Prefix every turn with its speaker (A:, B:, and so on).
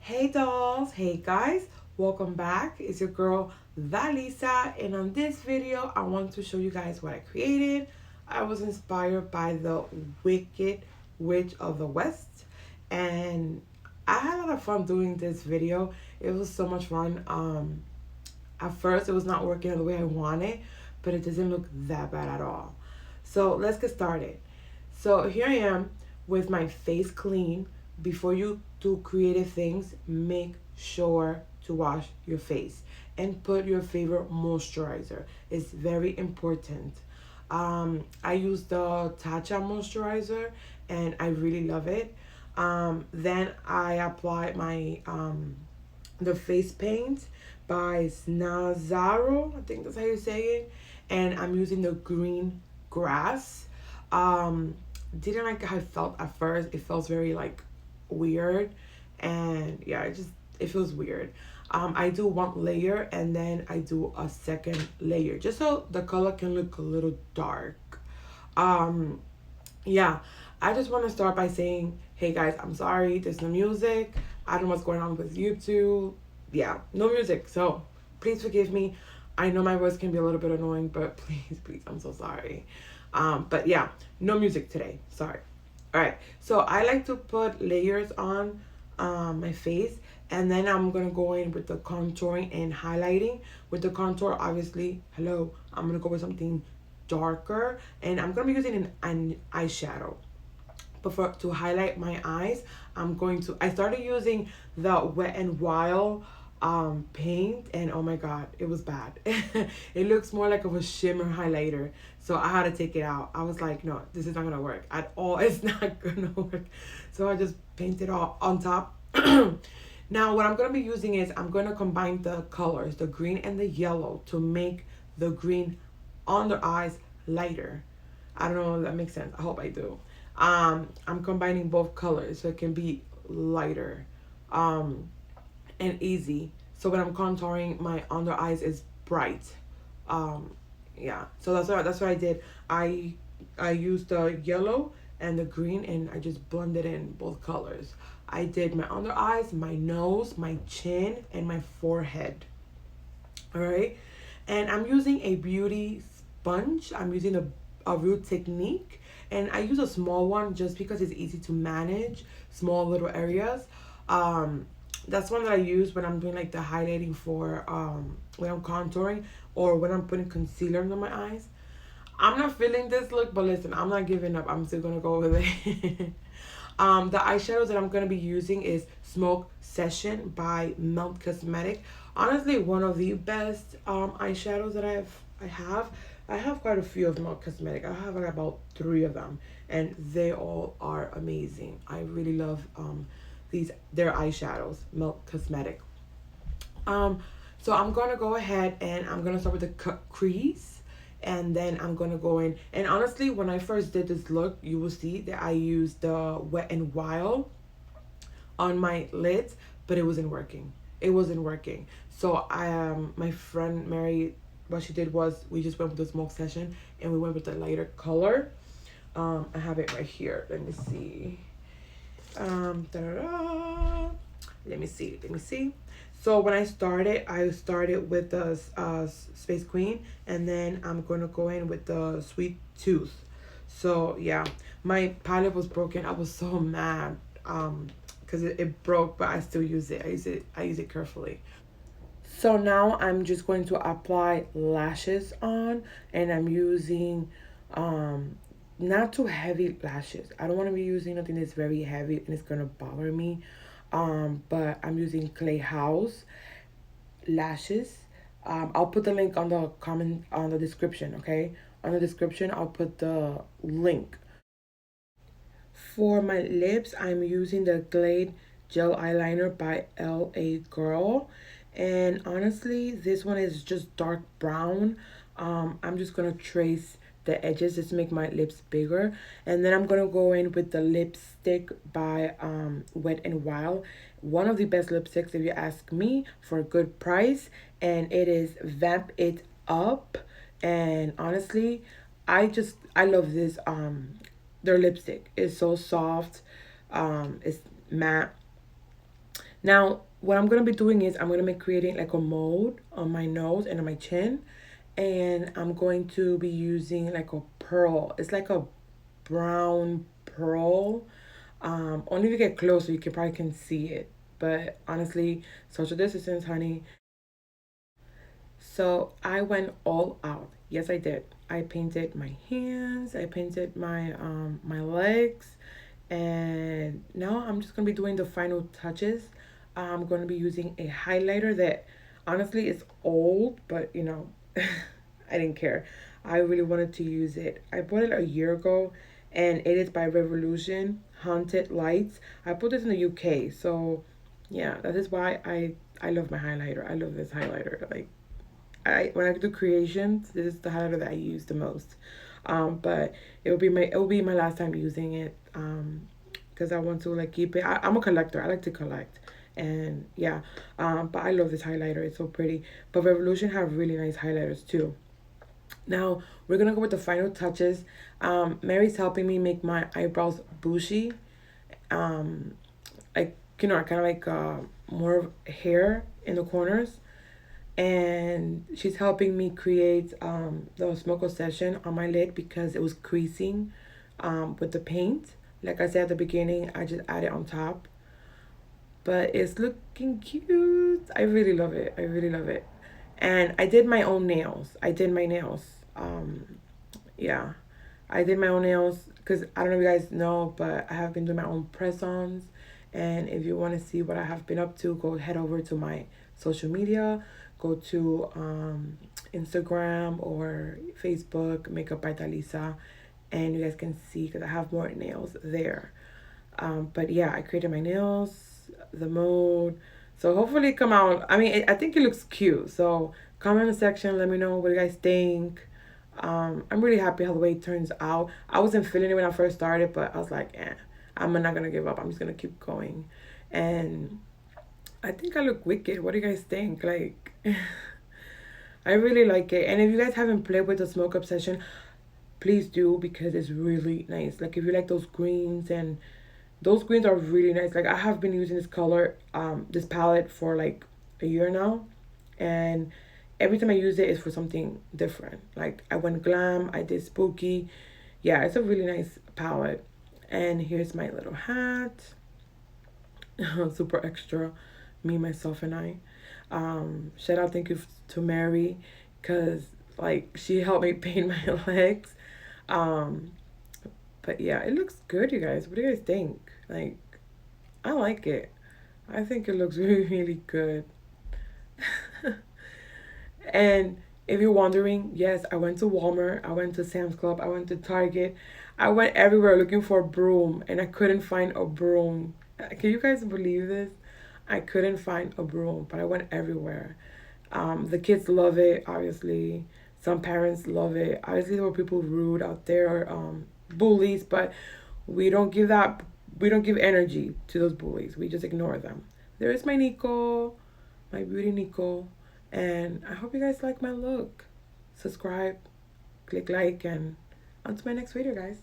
A: Hey dolls, hey guys, welcome back. It's your girl Daliza, and on this video I want to show you guys what I created. I was inspired by the Wicked Witch of the West, and I had a lot of fun doing this video. It was so much fun. At first it was not working the way I wanted, but it doesn't look that bad at all. So let's get started. So here I am with my face clean. Before you do creative things, make sure to wash your face and put your favorite moisturizer. It's very important. I use the Tatcha moisturizer and I really love it. Then I apply my the face paint by Snazaro, I think that's how you say it, and I'm using the green grass. Didn't like how I felt at first. It felt very like weird, and yeah, it feels weird. I do one layer and then I do a second layer just so the color can look a little dark. um yeah, I just want to start by saying, hey guys, I'm sorry, there's no music. I don't know what's going on with YouTube. Yeah, no music, so please forgive me. I know my voice can be a little bit annoying, but please, I'm so sorry. But yeah, no music today, sorry. All right, so I like to put layers on my face, and then I'm gonna go in with the contouring and highlighting. With the contour, obviously, hello, I'm gonna go with something darker, and I'm gonna be using an eyeshadow. But to highlight my eyes, I started using the Wet and Wild paint, and oh my god, it was bad. It looks more like of a shimmer highlighter, so I had to take it out. I was like, no, this is not gonna work at all. It's not gonna work. So I just painted all on top. Now what I'm gonna be using is I'm gonna combine the colors, the green and the yellow, to make the green on the eyes lighter. I don't know if that makes sense. I hope I do. I'm combining both colors so it can be lighter and easy. So when I'm contouring, my under eyes is bright. Um, yeah. So that's what I did. I used the yellow and the green, and I just blended in both colors. I did my under eyes, my nose, my chin, and my forehead. All right, and I'm using a beauty sponge. I'm using a real technique, and I use a small one just because it's easy to manage small little areas. um that's one that I use when I'm doing like the highlighting for when I'm contouring or when I'm putting concealer under my eyes. I'm not feeling this look, but listen, I'm not giving up. I'm still gonna go with it. The eyeshadows that I'm gonna be using is Smoke Session by Melt Cosmetic. Honestly, one of the best eyeshadows that I have. I have quite a few of Melt Cosmetic. I have like about three of them, and they all are amazing. I really love their eyeshadows, Melt Cosmetic. Um, so I'm gonna go ahead and I'm gonna start with the cut crease, and then I'm gonna go in. And honestly, when I first did this look, you will see that I used the Wet and Wild on my lids, but it wasn't working. It wasn't working. So my friend Mary, what she did was we just went with the Smoke Session, and we went with the lighter color. I have it right here. Let me see. Da-da-da. Let me see. Let me see. So when I started with the Space Queen, and then I'm gonna go in with the Sweet Tooth. So yeah, my palette was broken. I was so mad because it broke, but I still use it. I use it carefully. So now I'm just going to apply lashes on, and I'm using um not too heavy lashes. I don't want to be using nothing that's very heavy and it's gonna bother me. But I'm using Clay House lashes. I'll put the link on the comment on the description, okay? On the description I'll put the link. For my lips, I'm using the Glade Gel Eyeliner by LA Girl. And honestly, this one is just dark brown. I'm just going to trace the edges just to make my lips bigger. And then I'm going to go in with the lipstick by Wet n Wild. One of the best lipsticks, if you ask me, for a good price. And it is Vamp It Up. And honestly, I love this their lipstick is so soft. It's matte, Now, what I'm going to be doing is I'm going to be creating like a mold on my nose and on my chin. And I'm going to be using like a pearl. It's like a brown pearl. Only if you get closer, you can probably can see it. But honestly, social distance, honey. So I went all out. Yes, I did. I painted my hands. I painted my legs, and now I'm just gonna be doing the final touches. I'm gonna be using a highlighter that honestly is old, but you know, I didn't care. I really wanted to use it. I bought it a year ago, and it is by Revolution Haunted Lights. I put this in the UK, so yeah, that is why I love my highlighter. I love this highlighter. Like when I do creations, this is the highlighter that I use the most. But it will be my last time using it. Because I want to like keep it. I'm a collector. I like to collect, and yeah. But I love this highlighter. It's so pretty. But Revolution have really nice highlighters too. Now we're gonna go with the final touches. Mary's helping me make my eyebrows bushy. Um, like kind of like more hair in the corners, and she's helping me create the smoke obsession on my lid because it was creasing with the paint. Like I said at the beginning, I just added on top, but it's looking cute. I really love it. I really love it. And I did my own nails. I did my nails. Yeah, I did my own nails because I don't know if you guys know, but I have been doing my own press-ons. And if you want to see what I have been up to, go head over to my social media. Go to Instagram or Facebook, Makeup by Daliza, and you guys can see because I have more nails there. But yeah, I created my nails, the mold. So hopefully it come out. I mean, I think it looks cute. So comment in the section. Let me know what you guys think. I'm really happy how the way it turns out. I wasn't feeling it when I first started, but I was like, I'm not gonna give up. I'm just gonna keep going. And I think I look wicked. What do you guys think? Like, I really like it. And if you guys haven't played with the Smoke Obsession, please do because it's really nice. Like, if you like those greens, and those greens are really nice. Like, I have been using this color, this palette for like a year now, and every time I use it, it's for something different. Like, I went glam, I did spooky. Yeah, it's a really nice palette. And here's my little hat. Super extra. Me, myself, and I. Shout out, thank you to Mary, because like she helped me paint my legs. Um, but yeah, it looks good, you guys. What do you guys think? Like, I like it. I think it looks really, really good. And if you're wondering, yes, I went to Walmart, I went to Sam's Club, I went to Target, I went everywhere looking for a broom, and I couldn't find a broom. Can you guys believe this? I couldn't find a broom, but I went everywhere. The kids love it, obviously. Some parents love it. Obviously, there were people rude out there, bullies, but we don't give that. We don't give energy to those bullies. We just ignore them. There is my Nico, my beauty Nico, and I hope you guys like my look. Subscribe, click like, and on to my next video, guys.